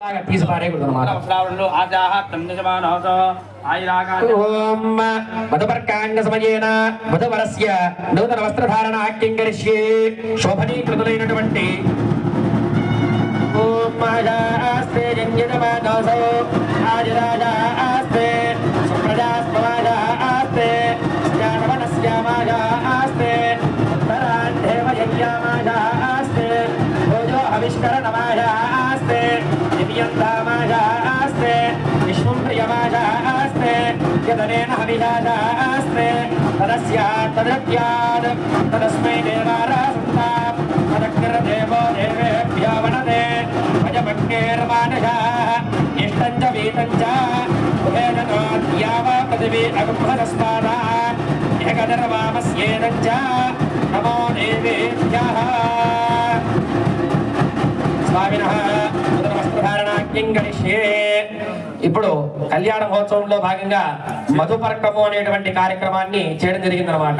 తీసి పారేయకూడదు అన్నమాట. ఓం మధుపర్కాంగ సమయేన మధువరస్య నూతన వస్త్రధారణ కింకరిష్యే శోభనీకృతులైనటువంటి ఓం మాజాస్తే జన్యజమానోసో ఆదిరాజాస్తే సుప్రజాస్మవాజాస్తే శ్యామవనస్యామాజాస్తే ఉత్తరాంధేవయజ్ఞామాజాస్తే భోజో హవిష్కరణమాజాస్తే దివ్యంధామాజాస్తే విష్ణుం ప్రియమాజాస్తే యదనేన హవిజాజాస్తే తదస్యాత్ తదత్యాద్ తదస్మై దేవారాసంతా తదగ్రదేవో దేవేభ్యో వనదే భజభక్తేర్మానజాః ఇష్టం చ వీతం చ ఉభయజనోద్యావా పృథివీ అగుంభతస్మాదాః ఏకదర్వామస్యేదం చ నమో దేవేభ్యః స్వామినః నూతన వస్త్రధారణ కింకరిష్యే. ఇప్పుడు కళ్యాణ మహోత్సవంలో భాగంగా మధుపర్కము అనేటువంటి కార్యక్రమాన్ని చేయడం జరిగిందనమాట.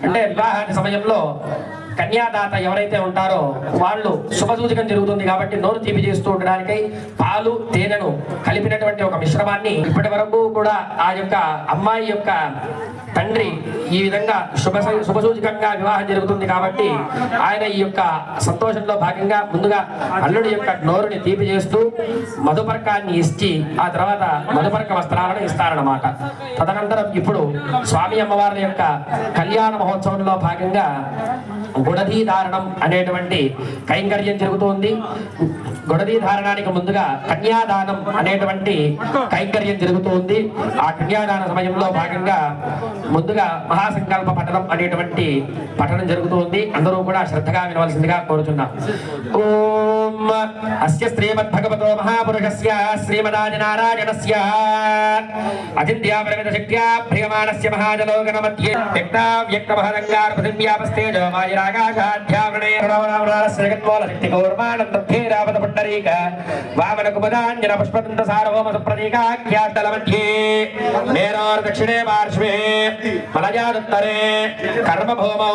అంటే వివాహాది సమయంలో కన్యాదాత ఎవరైతే ఉంటారో వాళ్ళు శుభసూచకం జరుగుతుంది కాబట్టి నోరు తీపి చేస్తూ ఉండడానికై పాలు తేనెను కలిపినటువంటి ఒక మిశ్రమాన్ని ఇప్పటి వరకు కూడా ఆ యొక్క అమ్మాయి యొక్క తండ్రి ఈ విధంగా శుభసూచకంగా వివాహం జరుగుతుంది కాబట్టి ఆయన ఈ యొక్క సంతోషంలో భాగంగా ముందుగా అల్లుడి యొక్క నోరుని తీపి చేస్తూ మధుపర్కాన్ని ఇచ్చి ఆ తర్వాత మధుపర్క వస్త్రాలను ఇస్తారన్నమాట. తదనంతరం ఇప్పుడు స్వామి అమ్మవారి యొక్క కళ్యాణ మహోత్సవంలో భాగంగా గుడదీ ధారణం అనేటువంటి కైంకర్యం జరుగుతోంది. గుడదీ ధారణానికి ముందుగా కన్యాదానం అనేటువంటి కైంకర్యం జరుగుతోంది. ఆ కన్యాదాన సమయంలో భాగంగా ముందుగా మహాసంకల్ప పఠనం అనేటువంటి పఠనం జరుగుతోంది. అందరూ కూడా శ్రద్ధగా వినవలసిందిగా కోరుచున్నాం. ఓం అస్య శ్రీమద్భగవతో మహాపురుషస్య శ్రీమదాదినారాయణస్య అచింత్యాపరిమిత శక్త్యా ప్రియమాణస్య మహాజలోకన మధ్యే వ్యక్తా వ్యక్తమహదంగార పృథివ్యాపస్తేజో మాయిరాకాశాధ్యావృణే రణవరావరాలస్యగన్మూల శక్తికౌర్మానందభేరాపద పుండరీక వామన కుముదాంజన పుష్పదంత సార్వభౌమ సుప్రతీకాఖ్యాష్టల మధ్యే మేరోర్ దక్షిణే పార్శ్వే మలజాదుత్తరే కర్మభూమో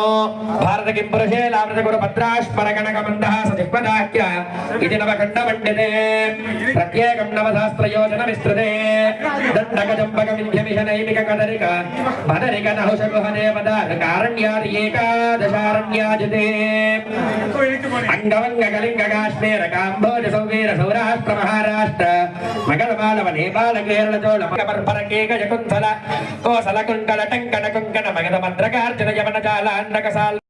భారత కిం పురుషే లావృత గురు భద్రాస్మర గణక మందహాస దిగ్పదాఖ్య ఇది నవఖండమండితే ప్రత్యేకం నవశాస్త్రయోజన విస్తృతే దండకజంబక వింధ్యమిష నైమిక కదరిక భదరిక నహుషగుహనే పదార్ కారణ్యాది ఏకాదశారణ్యాజితే అంగవంగ కళింగ కాశ్మీర కాంబోజ సౌవీర సౌరాష్ట్ర మహారాష్ట్ర మగధమాలవ నేపాల కేరళ చోళ పర్పర కేక శకుంతల కోసల కుంకల టంకణ కుంకణ మగధ మంత్రకార్జున యవన జాల అండకసాల